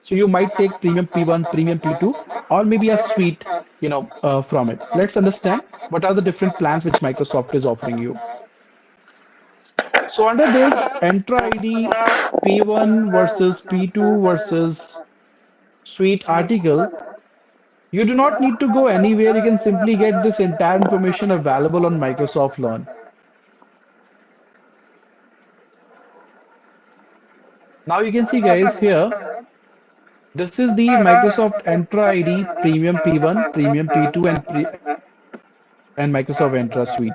So you might take Premium P1, Premium P2, or maybe a suite, from it. Let's understand what are the different plans which Microsoft is offering you. So under this Entra ID P1 versus P2 versus suite article, you do not need to go anywhere. You can simply get this entire information available on Microsoft Learn. Now you can see guys here, this is the Microsoft Entra ID Premium P1, Premium P2, and Microsoft Entra Suite.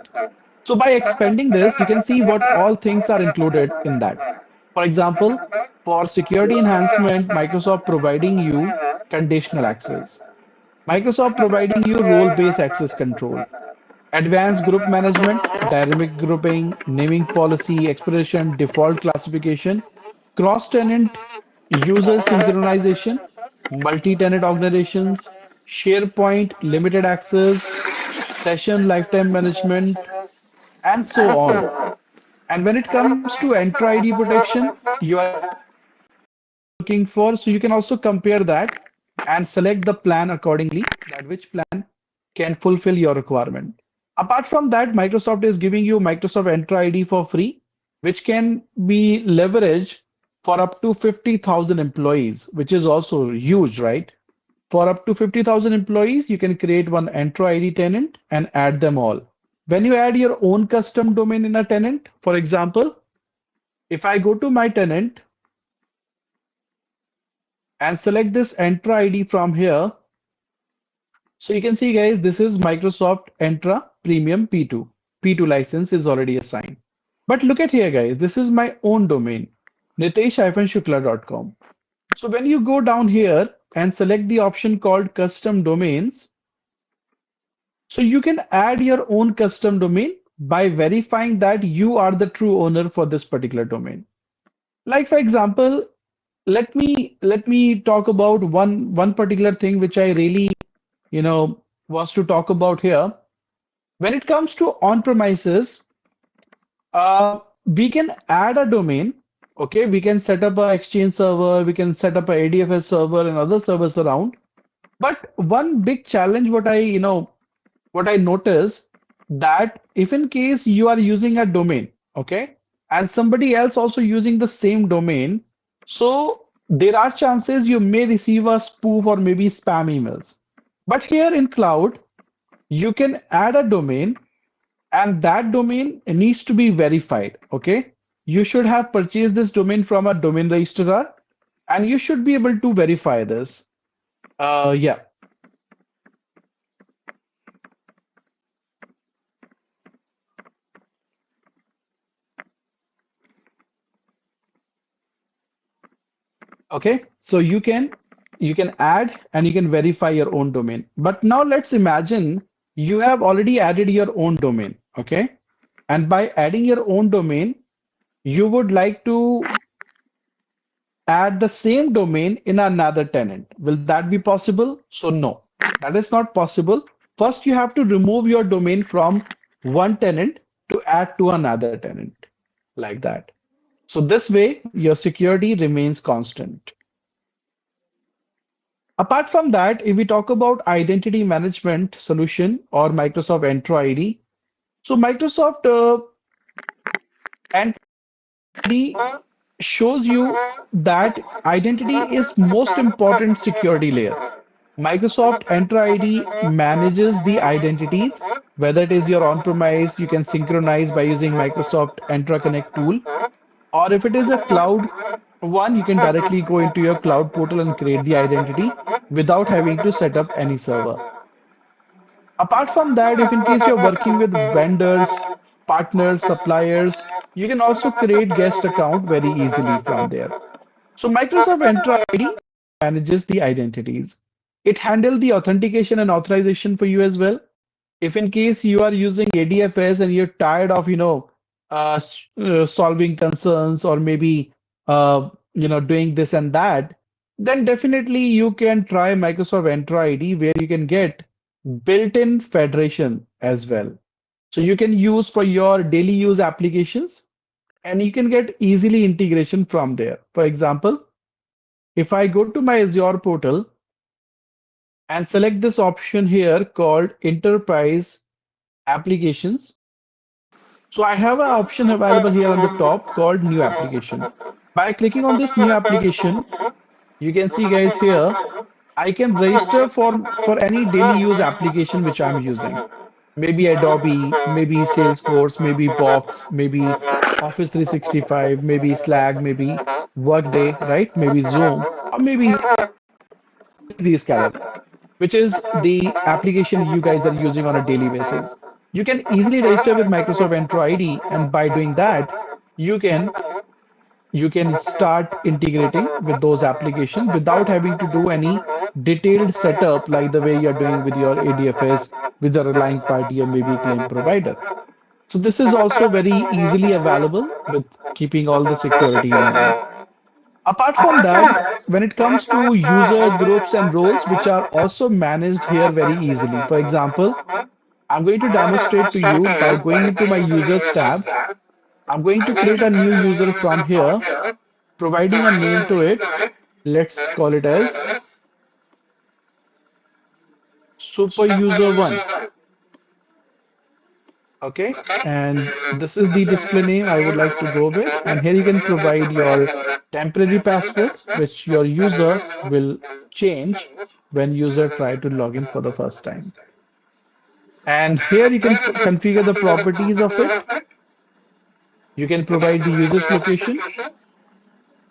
So by expanding this, you can see what all things are included in that. For example, for security enhancement, Microsoft providing you conditional access. Microsoft providing you role-based access control. Advanced group management, dynamic grouping, naming policy, expression, default classification, cross-tenant user synchronization, multi-tenant organizations, SharePoint limited access, session lifetime management, and so on. And when it comes to Entra ID protection, you are looking for, so you can also compare that and select the plan accordingly, that which plan can fulfill your requirement. Apart from that, Microsoft is giving you Microsoft Entra ID for free, which can be leveraged for up to 50,000 employees, which is also huge, right? For up to 50,000 employees, you can create one Entra ID tenant and add them all. When you add your own custom domain in a tenant, for example, if I go to my tenant and select this Entra ID from here, so you can see guys, this is Microsoft Entra Premium P2. P2 license is already assigned. But look at here guys, this is my own domain, nitesh-shukla.com. So when you go down here and select the option called custom domains, so you can add your own custom domain by verifying that you are the true owner for this particular domain. Like for example, let me talk about one particular thing which I really wants to talk about here. When it comes to on-premises, we can add a domain. Okay, we can set up a Exchange server, we can set up a ADFS server and other servers around. But one big challenge, what I notice that if in case you are using a domain, okay, and somebody else also using the same domain, so there are chances you may receive a spoof or maybe spam emails. But here in cloud, you can add a domain and that domain needs to be verified. Okay. You should have purchased this domain from a domain registrar and you should be able to verify this. Yeah. Okay. So you can add and you can verify your own domain. But now let's imagine you have already added your own domain. Okay. And by adding your own domain, you would like to add the same domain in another tenant. Will that be possible? So no, that is not possible. First, you have to remove your domain from one tenant to add to another tenant like that. So this way, your security remains constant. Apart from that, if we talk about identity management solution or Microsoft Entra ID, so Microsoft Entra ID shows you that identity is most important security layer. Microsoft Entra ID manages the identities, whether it is your on-premise, you can synchronize by using Microsoft Entra Connect tool, or if it is a cloud one, you can directly go into your cloud portal and create the identity without having to set up any server. Apart from that, if in case you're working with vendors, partners, suppliers, you can also create guest account very easily from there. So Microsoft Entra ID manages the identities. It handles the authentication and authorization for you as well. If in case you are using ADFS and you're tired of, solving concerns or maybe, doing this and that, then definitely you can try Microsoft Entra ID where you can get built-in federation as well. So you can use for your daily use applications and you can get easily integration from there. For example, If I go to my Azure portal and select this option here called Enterprise Applications, so I have an option available here on the top called New Application. By clicking on this new application, you can see guys here, I can register for any daily use application which I'm using. Maybe Adobe, maybe Salesforce, maybe Box, maybe Office 365, maybe Slack, maybe Workday, right? Maybe Zoom, or maybe Zscaler, which is the application you guys are using on a daily basis. You can easily register with Microsoft Entra ID, and by doing that, you can you can start integrating with those applications without having to do any detailed setup like the way you're doing with your ADFS with the relying party or maybe claim provider. So this is also very easily available with keeping all the security in mind. Apart from that, when it comes to user groups and roles, which are also managed here very easily. For example, I'm going to demonstrate to you by going into my users tab. I'm going to create a new user from here, providing a name to it. Let's call it as super user 1. Okay. And this is the display name I would like to go with. And here you can provide your temporary password, which your user will change when user try to log in for the first time. And here you can configure the properties of it. You can provide the user's location,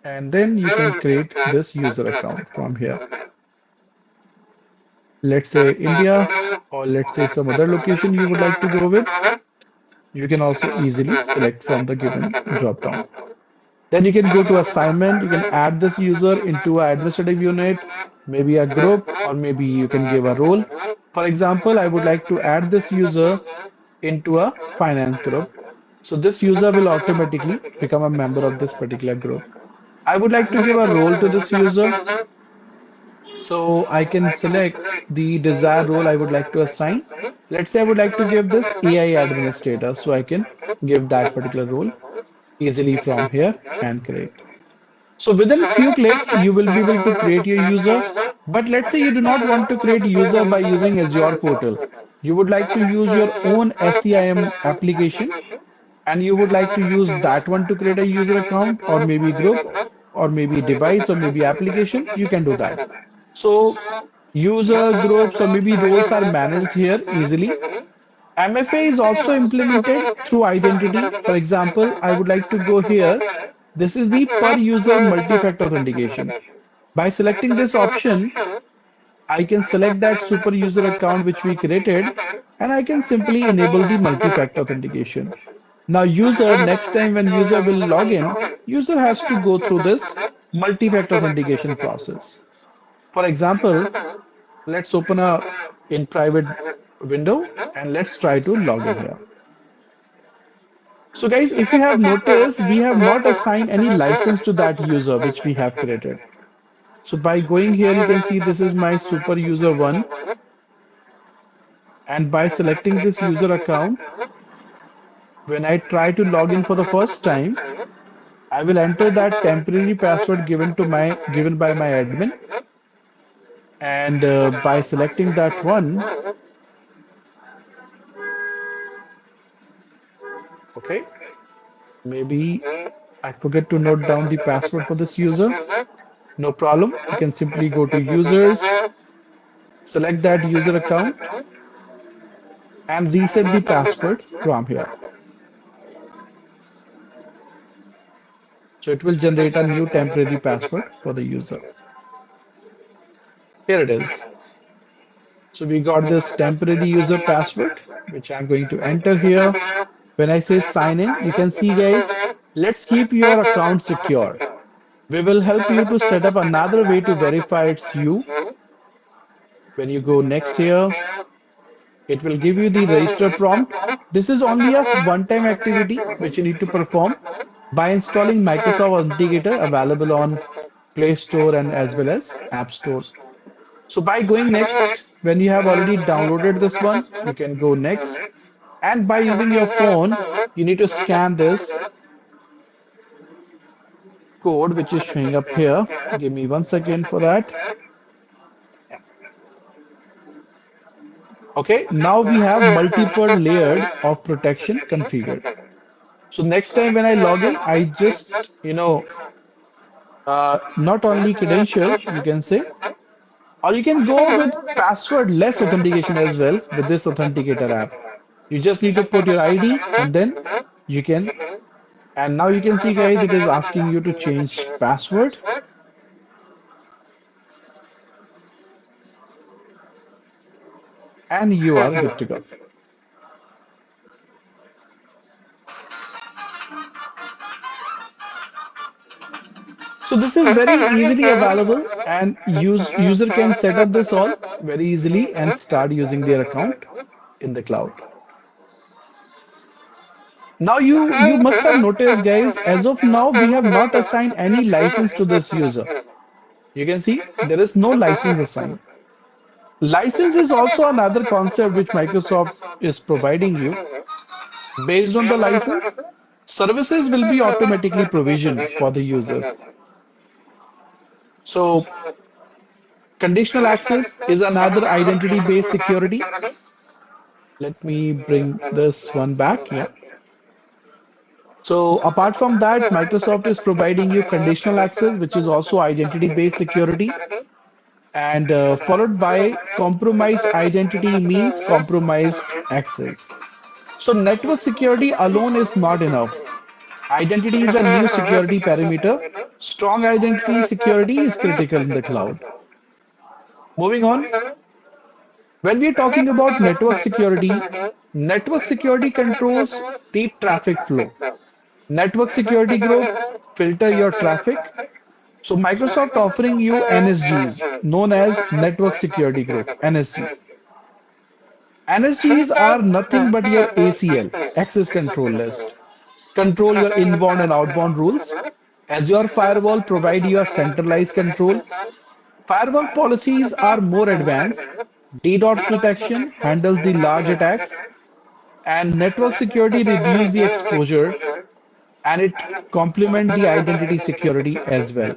and then you can create this user account from here. Let's say India, or let's say some other location you would like to go with. You can also easily select from the given drop down. Then you can go to assignment. You can add this user into an administrative unit, maybe a group, or maybe you can give a role. For example, I would like to add this user into a finance group. So this user will automatically become a member of this particular group. I would like to give a role to this user. So I can select the desired role I would like to assign. Let's say I would like to give this AI administrator. So I can give that particular role easily from here and create. So within few clicks, you will be able to create your user. But let's say you do not want to create user by using Azure portal. You would like to use your own SCIM application, and you would like to use that one to create a user account or maybe group or maybe device or maybe application, you can do that. So user groups or maybe roles are managed here easily. MFA is also implemented through identity. For example, I would like to go here. This is the per user multi-factor authentication. By selecting this option, I can select that super user account which we created, and I can simply enable the multi-factor authentication. Now user, next time when user will log in, user has to go through this multi-factor authentication process. For example, let's open a in private window and let's try to log in here. So guys, if you have noticed, we have not assigned any license to that user which we have created. So by going here, you can see this is my super user 1. And by selecting this user account, when I try to log in for the first time, I will enter that temporary password given by my admin. And by selecting that one, okay, maybe I forget to note down the password for this user. No problem. You can simply go to users, select that user account, and reset the password from here. So it will generate a new temporary password for the user. Here it is. So we got this temporary user password, which I'm going to enter here. When I say sign in, you can see guys, let's keep your account secure. We will help you to set up another way to verify it's you. When you go next here, it will give you the register prompt. This is only a one-time activity which you need to perform by installing Microsoft Authenticator available on Play Store and as well as App Store. So by going next, when you have already downloaded this one, you can go next. And by using your phone, you need to scan this code which is showing up here. Give me 1 second for that. Okay, now we have multiple layered of protection configured. So next time when I log in, I just, not only credential, you can say, or you can go with password-less authentication as well with this authenticator app. You just need to put your ID and then you can, and now you can see, guys, it is asking you to change password and you are good to go. So this is very easily available and user can set up this all very easily and start using their account in the cloud. Now you must have noticed, guys, as of now we have not assigned any license to this user. You can see there is no license assigned. License is also another concept which Microsoft is providing you. Based on the license, services will be automatically provisioned for the users. So conditional access is another identity-based security. Let me bring this one back. Yeah. So apart from that, Microsoft is providing you conditional access, which is also identity-based security, and followed by compromised identity means compromised access. So network security alone is not enough. Identity is a new security parameter. Strong identity security is critical in the cloud. Moving on, when we are talking about network security controls the traffic flow. Network security group filter your traffic. So Microsoft offering you NSGs, known as Network Security Group, NSG. NSGs are nothing but your ACL, access control list. Control your inbound and outbound rules. Azure Firewall provide your centralized control. Firewall policies are more advanced. DDoS protection handles the large attacks, and network security reduce the exposure and it complement the identity security as well.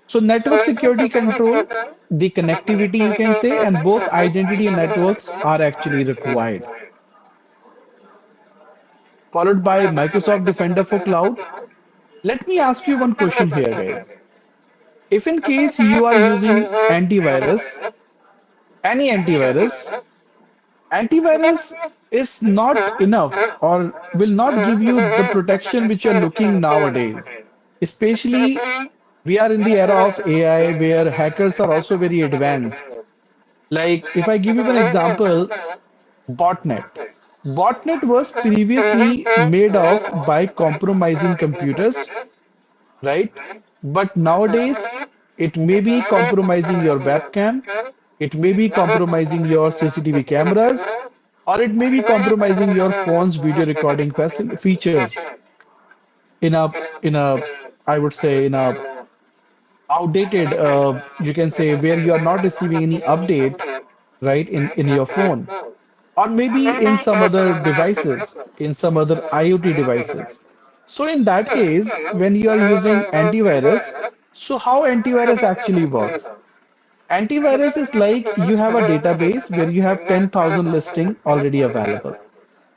So network security control the connectivity you can say, and both identity and networks are actually required. Followed by Microsoft Defender for Cloud. Let me ask you one question here, guys. If in case you are using antivirus, any antivirus, antivirus is not enough or will not give you the protection which you're looking nowadays. Especially, we are in the era of AI where hackers are also very advanced. Like, if I give you an example, botnet. Botnet was previously made of by compromising computers, right? But nowadays, it may be compromising your webcam, it may be compromising your CCTV cameras, or it may be compromising your phone's video recording features in a I would say in a outdated you can say where you are not receiving any update right in your phone or maybe in some other devices in some other IoT devices. So in that case when you are using antivirus, so how antivirus actually works? Antivirus is like you have a database where you have 10,000 listing already available.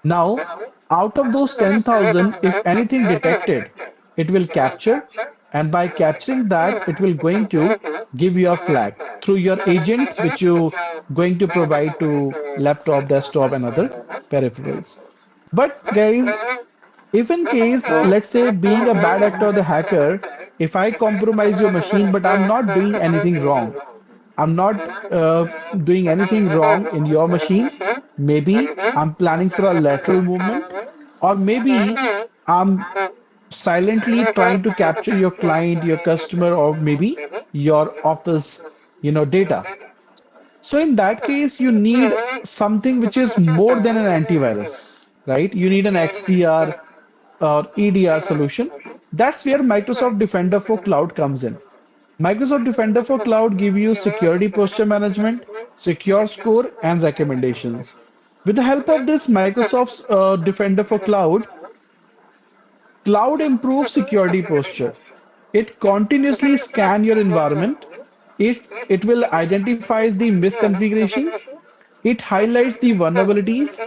Now, out of those 10,000, if anything detected, it will capture, and by capturing that, it will going to give you a flag through your agent, which you going to provide to laptop, desktop, and other peripherals. But guys, if in case, let's say, being a bad actor or the hacker, if I compromise your machine, but I'm not doing anything wrong, I'm not doing anything wrong in your machine. Maybe I'm planning for a lateral movement, or maybe I'm silently trying to capture your client, your customer, or maybe your office, data. So in that case, you need something which is more than an antivirus, right? You need an XDR or EDR solution. That's where Microsoft Defender for Cloud comes in. Microsoft Defender for Cloud give you security posture management, secure score, and recommendations. With the help of this Microsoft's Defender for Cloud, cloud improves security posture. It continuously scan your environment. It will identifies the misconfigurations. It highlights the vulnerabilities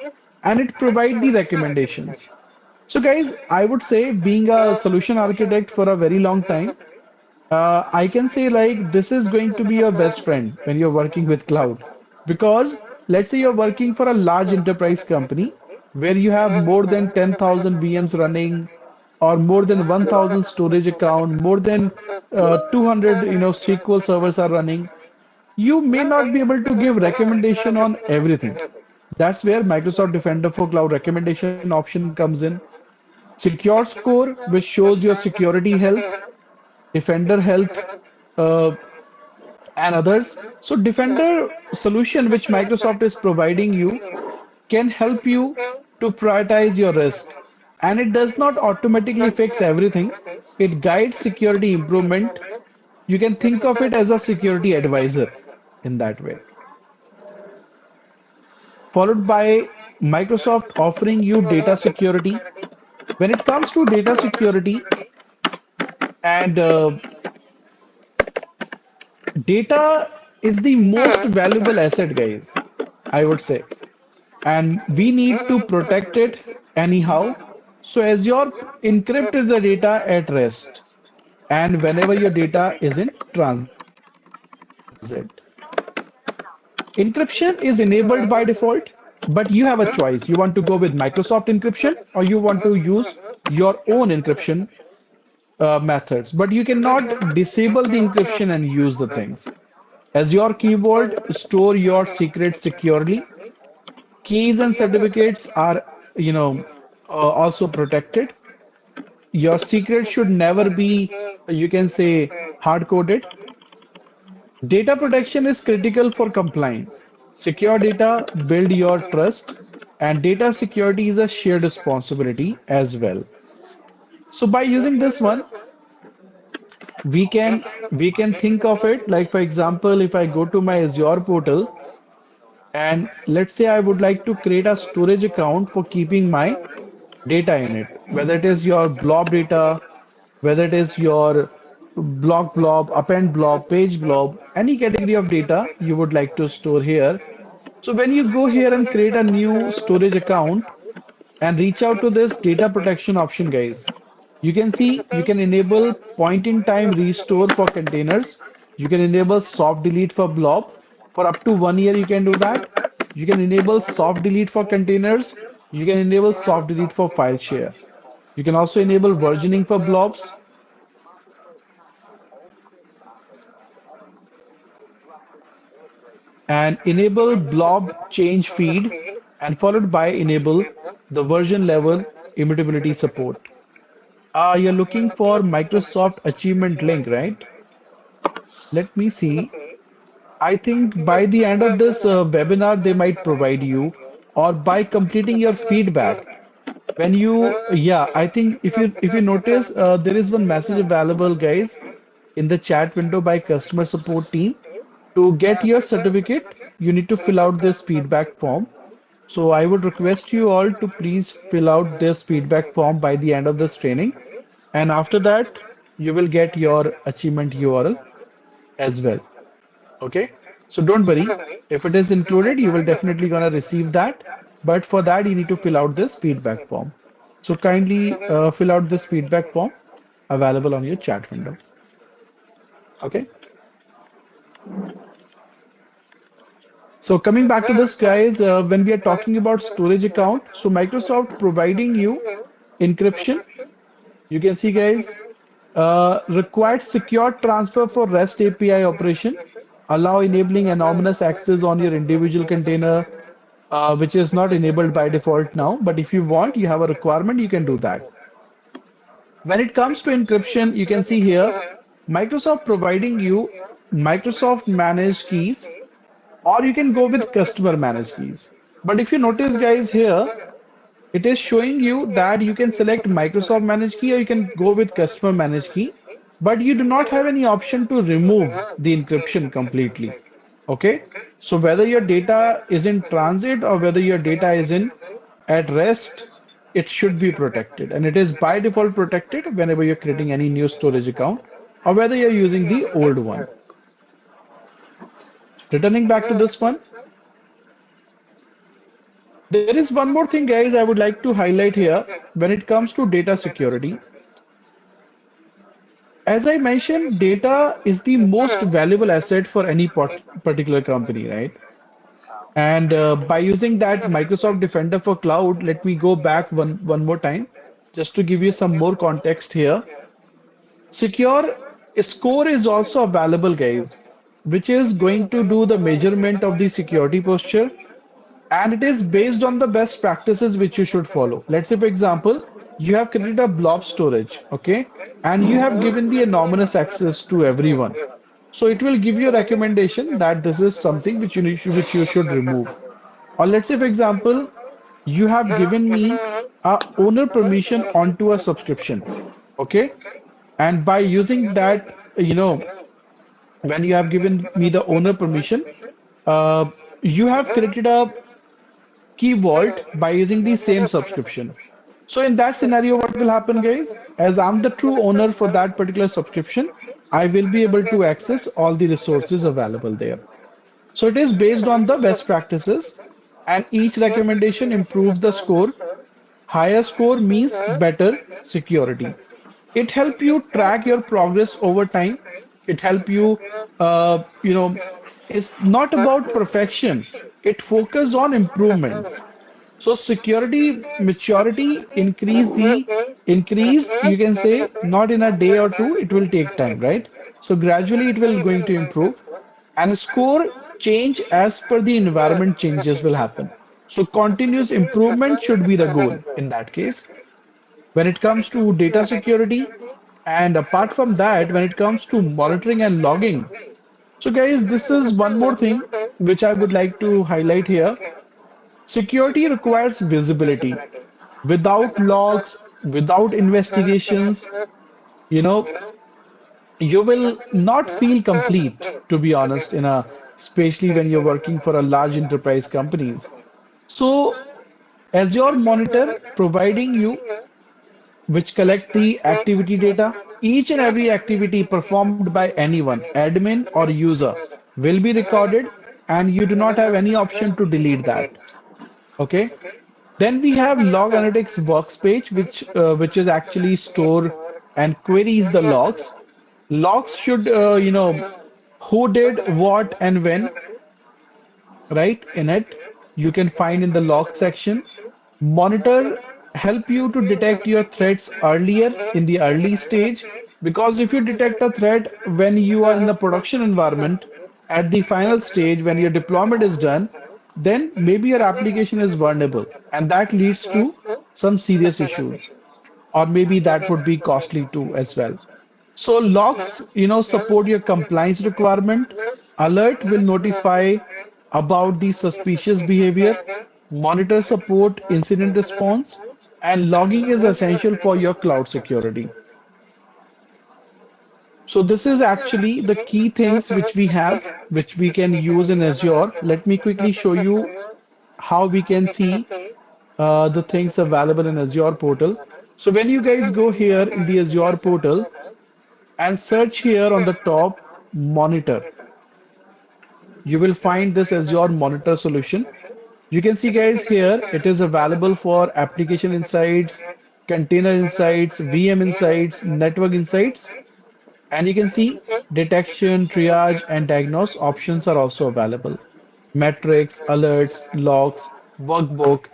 and it provides the recommendations. So guys, I would say being a solution architect for a very long time, I can say like this is going to be your best friend when you're working with cloud. Because let's say you're working for a large enterprise company where you have more than 10,000 VMs running or more than 1,000 storage account, more than 200 SQL servers are running. You may not be able to give recommendation on everything. That's where Microsoft Defender for Cloud recommendation option comes in. Secure score, which shows your security health, Defender health, uh, and others. So Defender solution, which Microsoft is providing you, can help you to prioritize your risk. And it does not automatically fix everything. It guides security improvement. You can think of it as a security advisor in that way. Followed by Microsoft offering you data security. When it comes to data security and data is the most valuable asset, guys, I would say. And we need to protect it anyhow. So Azure encrypted the data at rest and whenever your data is in transit. Encryption is enabled by default, but you have a choice. You want to go with Microsoft encryption or you want to use your own encryption methods, but you cannot disable the encryption and use the things. As your keyboard, store your secrets securely. Keys and certificates are, also protected. Your secret should never be, you can say, hard-coded. Data protection is critical for compliance. Secure data build your trust, and data security is a shared responsibility as well. So by using this one, we can think of it like, for example, if I go to my Azure portal and let's say I would like to create a storage account for keeping my data in it, whether it is your blob data, whether it is your blob, append blob, page blob, any category of data you would like to store here. So when you go here and create a new storage account and reach out to this data protection option, guys, you can see you can enable point in time restore for containers. You can enable soft delete for blob. For up to 1 year, you can do that. You can enable soft delete for containers. You can enable soft delete for file share. You can also enable versioning for blobs and enable blob change feed and followed by enable the version level immutability support. You're looking for Microsoft achievement link, right? Let me see. I think by the end of this webinar, they might provide you, or by completing your feedback. When you, yeah, I think if you notice, there is one message available, guys, in the chat window by customer support team. To get your certificate, you need to fill out this feedback form. So I would request you all to please fill out this feedback form by the end of this training. And after that, you will get your achievement URL as well. Okay. So don't worry. If it is included, you will definitely gonna receive that. But for that, you need to fill out this feedback form. So kindly fill out this feedback form available on your chat window. Okay. So coming back to this, guys, when we are talking about storage account, so Microsoft providing you encryption. You can see, guys, required secure transfer for REST API operation, allow enabling anonymous access on your individual container, which is not enabled by default now. But if you want, you have a requirement, you can do that. When it comes to encryption, you can see here, Microsoft providing you Microsoft managed keys, or you can go with customer managed keys. But if you notice, guys, here, it is showing you that you can select Microsoft managed key or you can go with customer managed key, but you do not have any option to remove the encryption completely. Okay. So whether your data is in transit or whether your data is in at rest, it should be protected. And it is by default protected whenever you're creating any new storage account. or whether you're using the old one. Returning back to this one, there is one more thing, guys, I would like to highlight here when it comes to data security. As I mentioned, data is the most valuable asset for any particular company, right? And by using that Microsoft Defender for Cloud, let me go back one more time, just to give you some more context here. Secure score is also available, guys, which is going to do the measurement of the security posture, and it is based on the best practices which you should follow. Let's say, for example, you have created a blob storage, okay, and you have given the anonymous access to everyone. So it will give you a recommendation that this is something which which you should remove. Or let's say, for example, you have given me a owner permission onto a subscription, okay, and by using that, when you have given me the owner permission, uh, you have created a key vault by using the same subscription. So in that scenario, what will happen, guys? As I'm the true owner for that particular subscription, I will be able to access all the resources available there. So it is based on the best practices, and each recommendation improves the score. Higher score means better security. It help you track your progress over time. It help you, uh, you know, it's not about perfection. It focus on improvements. So security maturity increase, you can say, not in a day or two, it will take time, right? So gradually it will going to improve, and score change as per the environment changes will happen. So continuous improvement should be the goal in that case when it comes to data security. And apart from that, when it comes to monitoring and logging, so guys, this is one more thing which I would like to highlight here. Security requires visibility. Without logs, without investigations, you know, you will not feel complete, to be honest, especially when you're working for a large enterprise companies. So Azure Monitor providing you which collect the activity data. Each and every activity performed by anyone, admin or user, will be recorded, and you do not have any option to delete that. Okay. Then we have Log Analytics workspace, which is actually store and queries the logs. Logs should, who did what and when, right? In it, you can find in the log section. Monitor help you to detect your threats earlier in the early stage, because if you detect a threat when you are in a production environment, at the final stage when your deployment is done, then maybe your application is vulnerable, and that leads to some serious issues, or maybe that would be costly too as well. So logs, support your compliance requirement. Alert will notify about the suspicious behavior. Monitor support incident response, and logging is essential for your cloud security. So this is actually the key things which we have, which we can use in Azure. Let me quickly show you how we can see the things available in Azure portal. So when you guys go here in the Azure portal and search here on the top monitor, you will find this Azure monitor solution. You can see, guys, here it is available for application insights, container insights, VM insights, network insights, and you can see detection, triage, and diagnose options are also available. Metrics, alerts, logs, workbook,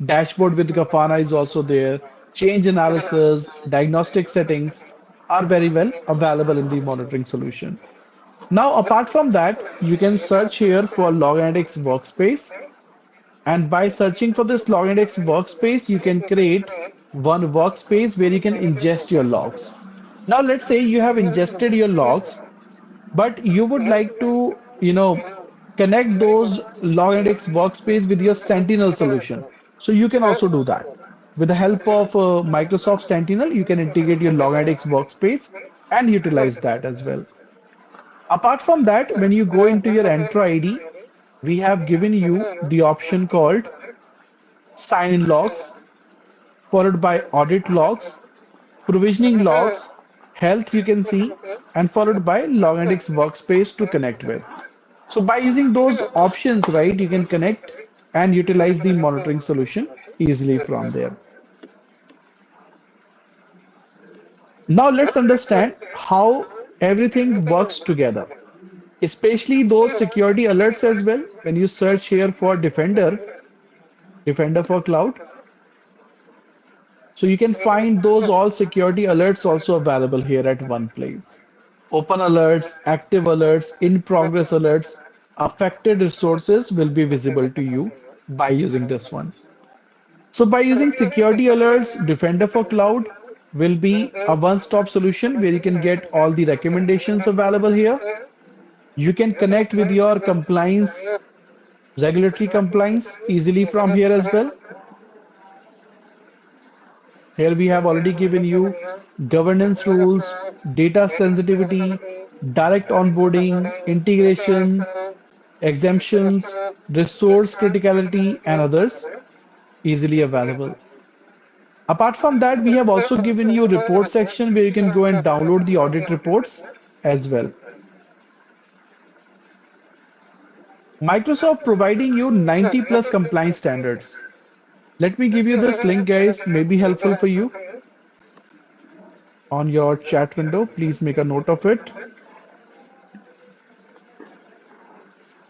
dashboard with Grafana is also there. Change analysis, diagnostic settings are very well available in the monitoring solution. Now, apart from that, you can search here for Log Analytics Workspace. And by searching for this Log Analytics Workspace, you can create one workspace where you can ingest your logs. Now, let's say you have ingested your logs, but you would like to, connect those Log Analytics Workspace with your Sentinel solution. So you can also do that. With the help of Microsoft Sentinel, you can integrate your Log Analytics Workspace and utilize that as well. Apart from that, when you go into your Entra ID, we have given you the option called sign-in logs, followed by audit logs, provisioning logs, health you can see, and followed by Loganalytics workspace to connect with. So by using those options, right, you can connect and utilize the monitoring solution easily from there. Now let's understand how everything works together, especially those security alerts as well. When you search here for Defender for Cloud, so you can find those all security alerts also available here at one place. Open alerts, active alerts, in progress alerts, affected resources will be visible to you by using this one. So by using security alerts, Defender for Cloud will be a one-stop solution where you can get all the recommendations available here. You can connect with your compliance, regulatory compliance easily from here as well. Here we have already given you governance rules, data sensitivity, direct onboarding, integration, exemptions, resource criticality, and others easily available. Apart from that, we have also given you report section where you can go and download the audit reports as well. Microsoft providing you 90 plus compliance standards. Let me give you this link, guys, may be helpful for you on your chat window. Please make a note of it.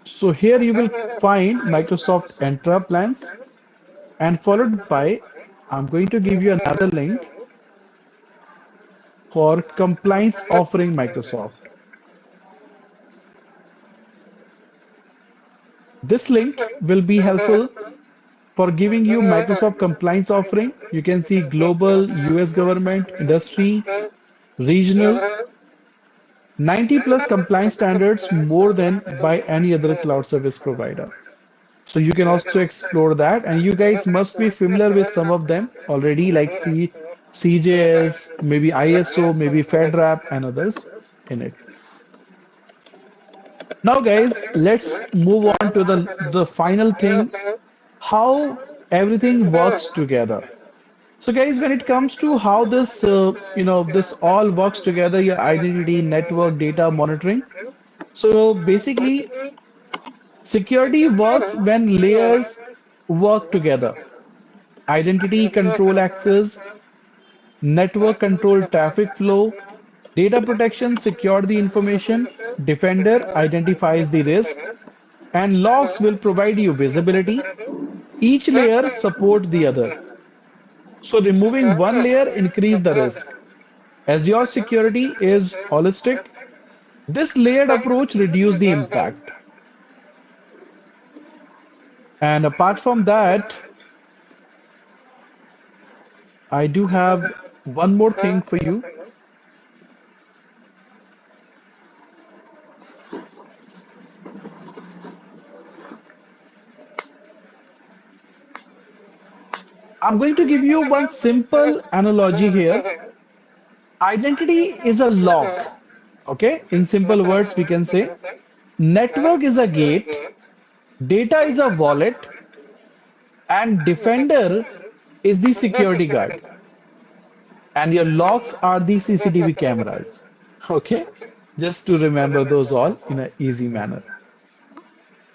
So here you will find Microsoft Entra plans and followed by, I'm going to give you another link for compliance offering Microsoft. This link will be helpful for giving you Microsoft compliance offering. You can see global, US government, industry, regional, 90 plus compliance standards more than by any other cloud service provider. So you can also explore that. And you guys must be familiar with some of them already, like CJS, maybe ISO, maybe FedRAP, and others in it. Now, guys, let's move on to the final thing, how everything works together. So, guys, when it comes to how this, this all works together, your identity, network, data monitoring. So basically, security works when layers work together. Identity control access, network control traffic flow, data protection secure the information, defender identifies the risk, and logs will provide you visibility. Each layer support the other. So removing one layer increase the risk. As your security is holistic, this layered approach reduce the impact. And apart from that, I do have one more thing for you. I'm going to give you one simple analogy here. Identity is a lock. Okay, in simple words, we can say network is a gate, data is a wallet, and defender is the security guard. And your logs are the CCTV cameras. Okay, just to remember those all in an easy manner.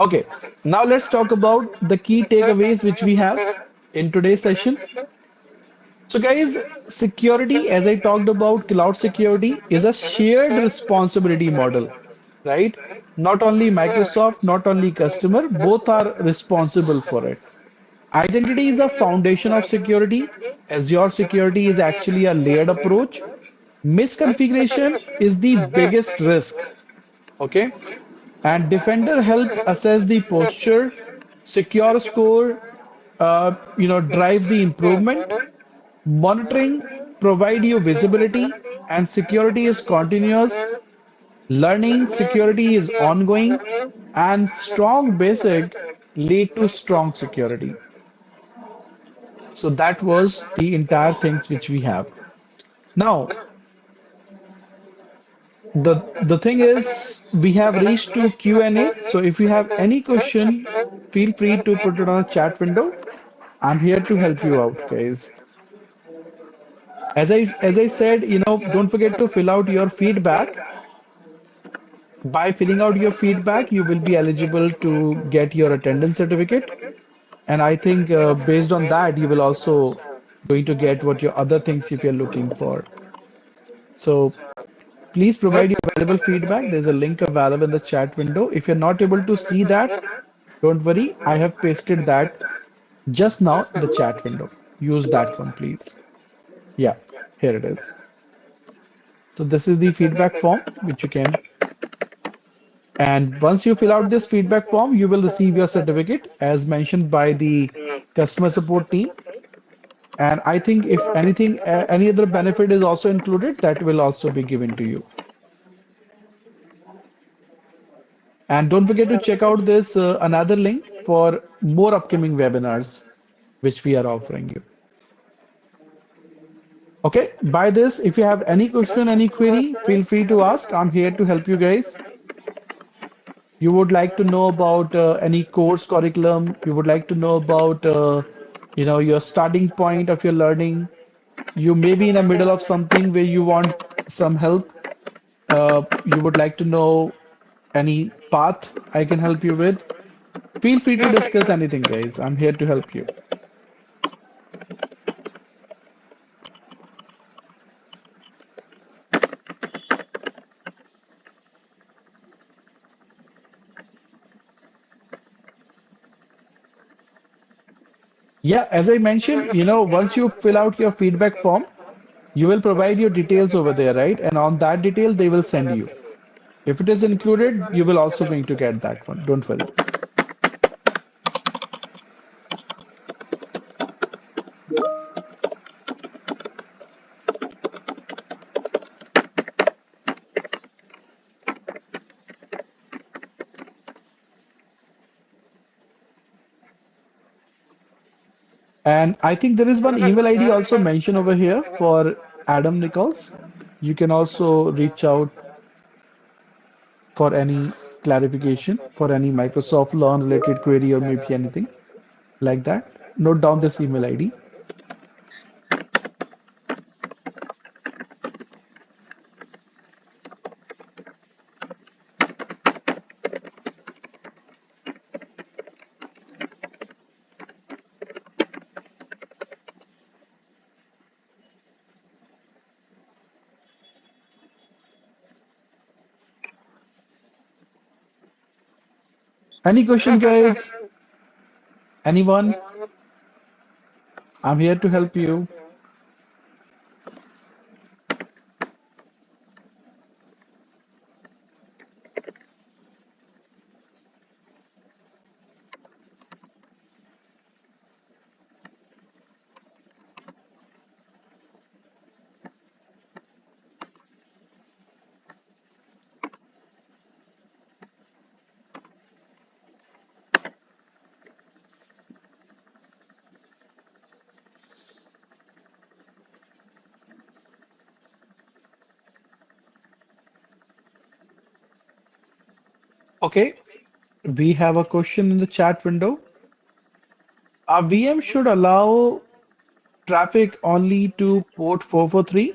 Okay, now let's talk about the key takeaways which we have in today's session. So, guys, security, as I talked about, cloud security is a shared responsibility model, right? Not only Microsoft, not only customer, both are responsible for it. Identity is a foundation of security, as your security is actually a layered approach. Misconfiguration is the biggest risk, okay? And Defender help assess the posture, secure score, drives the improvement. Monitoring provide you visibility and security is continuous. Learning security is ongoing and strong basic lead to strong security. So that was the entire things which we have. Now, the thing is we have reached to Q&A. So if you have any question, feel free to put it on a chat window. I'm here to help you out, guys. As I said, don't forget to fill out your feedback. By filling out your feedback, you will be eligible to get your attendance certificate. And I think based on that, you will also going to get what your other things if you're looking for. So please provide your valuable feedback. There's a link available in the chat window. If you're not able to see that, don't worry. I have pasted that just now in the chat window. Use that one, please. Yeah, here it is. So this is the feedback form, which you can. And once you fill out this feedback form, you will receive your certificate as mentioned by the customer support team. And I think if anything, any other benefit is also included, that will also be given to you. And don't forget to check out this another link for more upcoming webinars, which we are offering you. Okay, by this, if you have any question, any query, feel free to ask. I'm here to help you guys. You would like to know about any course curriculum, you would like to know about your starting point of your learning. You may be in the middle of something where you want some help. You would like to know any path I can help you with. Feel free to discuss anything, guys. I'm here to help you. Yeah, as I mentioned, once you fill out your feedback form, you will provide your details over there, right? And on that detail, they will send you. If it is included, you will also going to get that one. Don't worry. And I think there is one email ID also mentioned over here for Adam Nichols. You can also reach out for any clarification, for any Microsoft Learn related query or maybe anything like that. Note down this email ID. Any question, guys? Anyone? I'm here to help you. Okay, we have a question in the chat window. A VM should allow traffic only to port 443.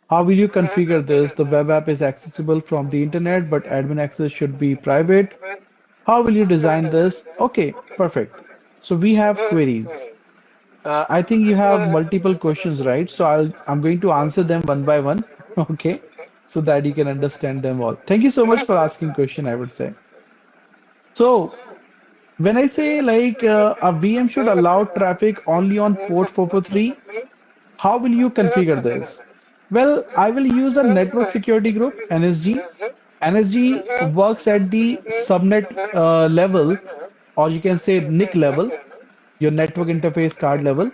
How will you configure this? The web app is accessible from the internet, but admin access should be private. How will you design this? Okay, perfect. So we have queries. I think you have multiple questions, right? So I'm going to answer them one by one, okay, so that you can understand them all. Thank you so much for asking question, I would say. So when I say like a VM should allow traffic only on port 443, how will you configure this? Well, I will use a network security group, NSG. NSG works at the subnet level, or you can say NIC level, your network interface card level.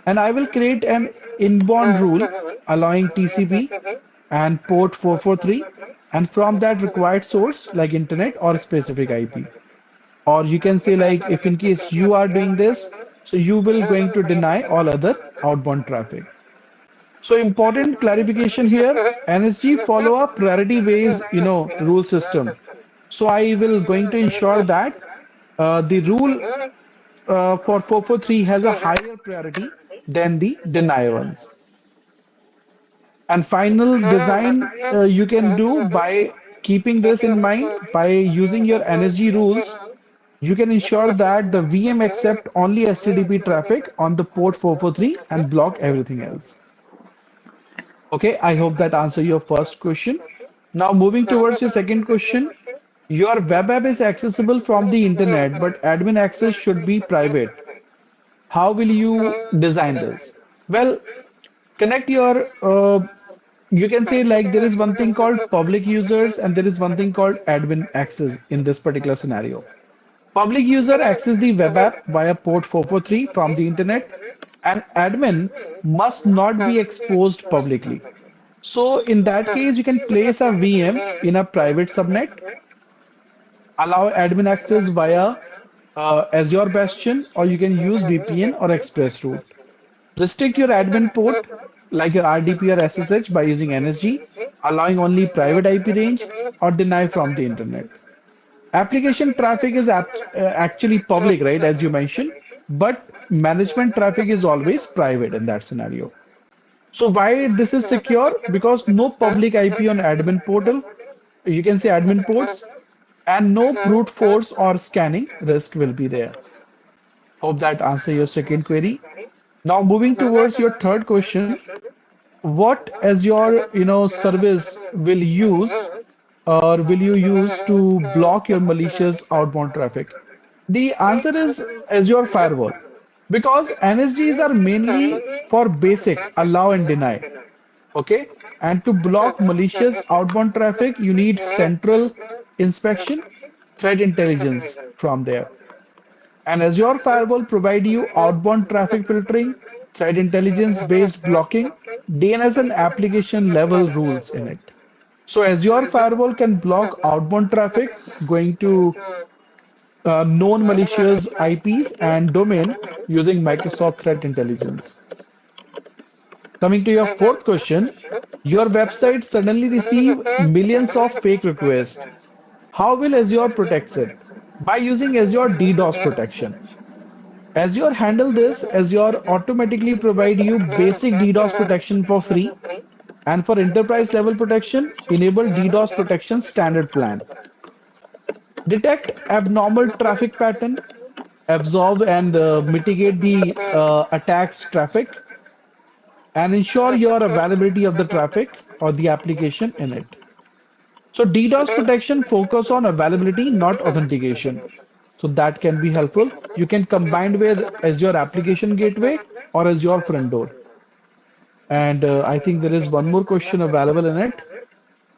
And I will create an inbound rule allowing TCP and port 443, and from that required source like internet or specific IP. Or you can say like if in case you are doing this, so you will going to deny all other outbound traffic. So important clarification here, NSG follow a priority based, rule system. So I will going to ensure that the rule for 443 has a higher priority than the deny ones. And final design you can do by keeping this in mind by using your NSG rules. You can ensure that the VM accept only HTTP traffic on the port 443 and block everything else. Okay, I hope that answer your first question. Now moving towards your second question. Your web app is accessible from the internet, but admin access should be private. How will you design this? Well, connect your you can say like there is one thing called public users and there is one thing called admin access in this particular scenario. Public user access the web app via port 443 from the internet, and admin must not be exposed publicly. So in that case, you can place a VM in a private subnet, allow admin access via Azure Bastion, or you can use VPN or Express route. Restrict your admin port like your RDP or SSH by using NSG, allowing only private IP range or deny from the internet. Application traffic is actually public, right, as you mentioned, but management traffic is always private in that scenario. So why this is secure? Because no public IP on admin portal, you can say admin ports, and no brute force or scanning risk will be there. Hope that answer your second query. Now moving towards your third question, what as your service will use or will you use to block your malicious outbound traffic? The answer is Azure Firewall because NSGs are mainly for basic allow and deny. Okay, and to block malicious outbound traffic, you need central inspection, threat intelligence from there. And Azure Firewall provide you outbound traffic filtering, threat intelligence based blocking, DNS and application level rules in it. So Azure Firewall can block outbound traffic going to known malicious IPs and domain using Microsoft Threat Intelligence. Coming to your fourth question, your website suddenly receive millions of fake requests. How will Azure protect it? By using Azure DDoS protection. Azure handle this, Azure automatically provide you basic DDoS protection for free. And for enterprise level protection, enable DDoS protection standard plan. Detect abnormal traffic pattern, absorb and mitigate the attacks traffic, and ensure your availability of the traffic or the application in it. So DDoS protection focus on availability, not authentication. So that can be helpful. You can combine with Azure Application Gateway or Azure Front Door. And I think there is one more question available in it.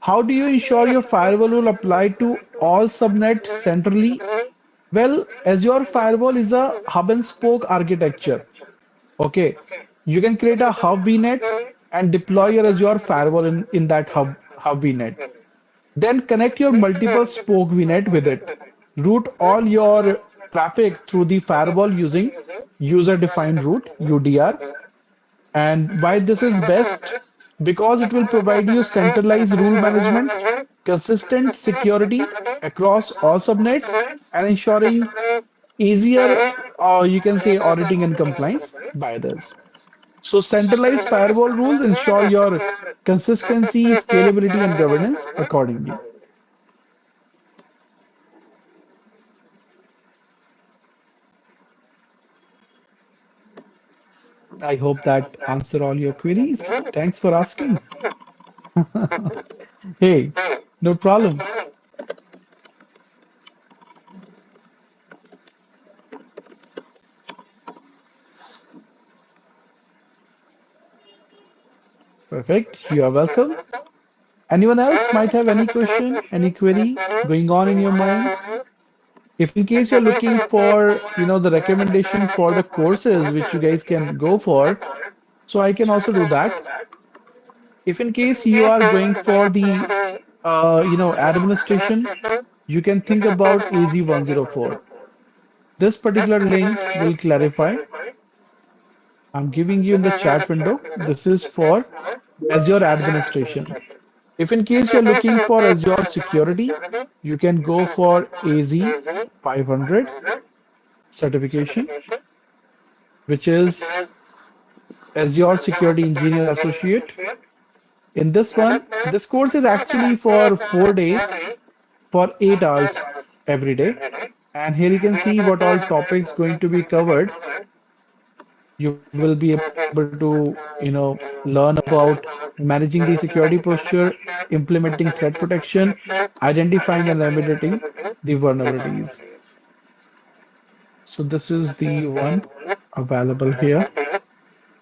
How do you ensure your firewall will apply to all subnet centrally? Well, Azure Firewall is a hub and spoke architecture. Okay, you can create a hub VNet and deploy your Azure Firewall in that hub VNet. Then connect your multiple spoke VNet with it. Route all your traffic through the firewall using user-defined route (UDR). And why this is best? Because it will provide you centralized rule management, consistent security across all subnets, and ensuring easier, or you can say auditing and compliance by this. So centralized firewall rules ensure your consistency, scalability, and governance accordingly. I hope that answer all your queries. Thanks for asking. Hey, no problem. Perfect. You are welcome. Anyone else might have any question, any query going on in your mind? If in case you're looking for, the recommendation for the courses which you guys can go for, so I can also do that. If in case you are going for the, administration, you can think about AZ104. This particular link will clarify. I'm giving you in the chat window. This is for Azure administration. If in case you're looking for Azure security, you can go for AZ 500 certification, which is Azure Security Engineer Associate. In this one, this course is actually for 4 days for 8 hours every day. And here you can see what all topics going to be covered. You will be able to, learn about managing the security posture, implementing threat protection, identifying and remediating the vulnerabilities. So this is the one available here.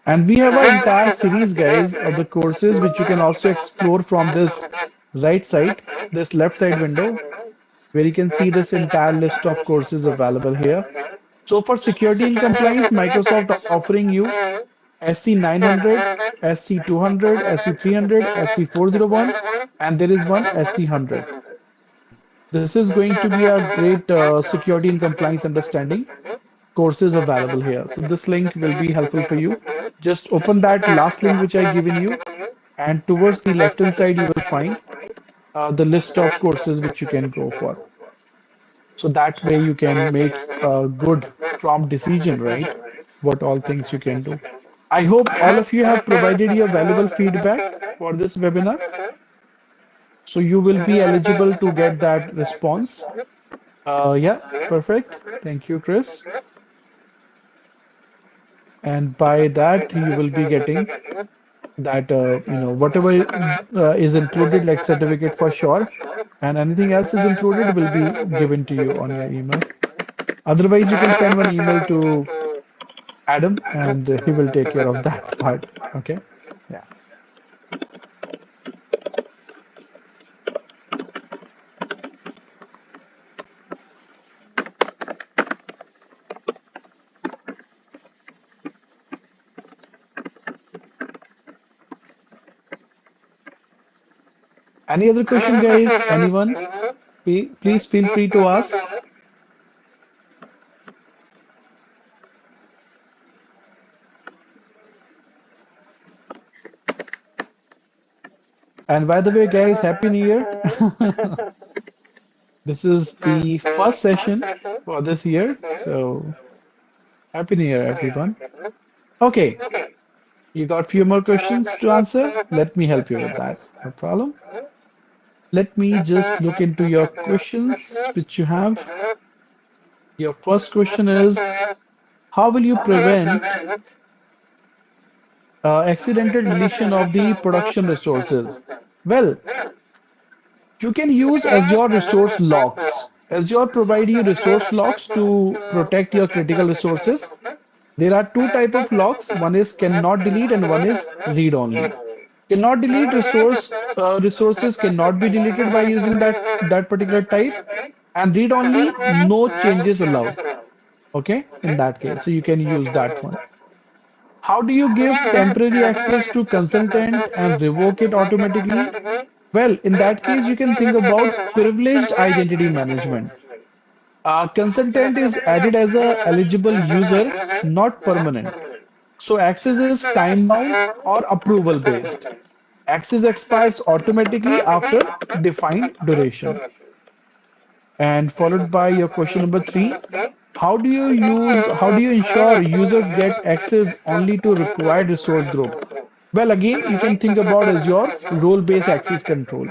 And we have an entire series, guys, of the courses which you can also explore from this right side, this left side window, where you can see this entire list of courses available here. So for security and compliance, Microsoft offering you SC 900, SC 200, SC 300, SC 401, and there is one SC 100. This is going to be a great security and compliance understanding courses available here. So this link will be helpful for you. Just open that last link which I given you, and towards the left hand side you will find the list of courses which you can go for. So that way you can make a good prompt decision, right? What all things you can do. I hope all of you have provided your valuable feedback for this webinar. So you will be eligible to get that response. Yeah, perfect. Thank you, Chris. And by that, you will be getting that, whatever is included, like certificate for sure, and anything else is included will be given to you on your email. Otherwise, you can send one email to Adam and he will take care of that part. Okay. Yeah. Any other question, guys? Anyone? Please feel free to ask. And by the way, guys, Happy New Year. This is the first session for this year. So Happy New Year, everyone. Okay, you got a few more questions to answer? Let me help you with that. No problem. Let me just look into your questions which you have. Your first question is, how will you prevent accidental deletion of the production resources? Well, you can use Azure resource logs. Azure provide you resource logs to protect your critical resources. There are two type of logs. One is cannot delete and one is read only. Cannot delete resources cannot be deleted by using that particular type, and read only no changes allowed. Okay, in that case, so you can use that one. How do you give temporary access to consultant and revoke it automatically? Well, in that case, you can think about privileged identity management. Consultant is added as a eligible user, not permanent. So access is time bound or approval based. Access expires automatically after defined duration. And followed by your question number three, how do you ensure users get access only to required resource group? Well, again, you can think about as your role-based access control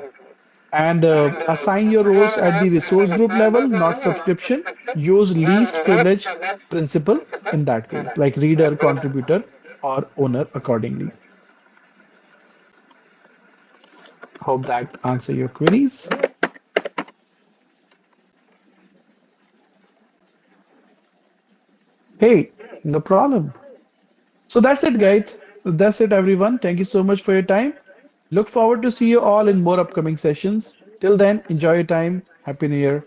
and assign your roles at the resource group level, not subscription. Use least privilege principle in that case, like reader, contributor, or owner accordingly. Hope that answer your queries. Hey, no problem. So that's it, guys. That's it, everyone. Thank you so much for your time. Look forward to see you all in more upcoming sessions. Till then, enjoy your time. Happy New Year.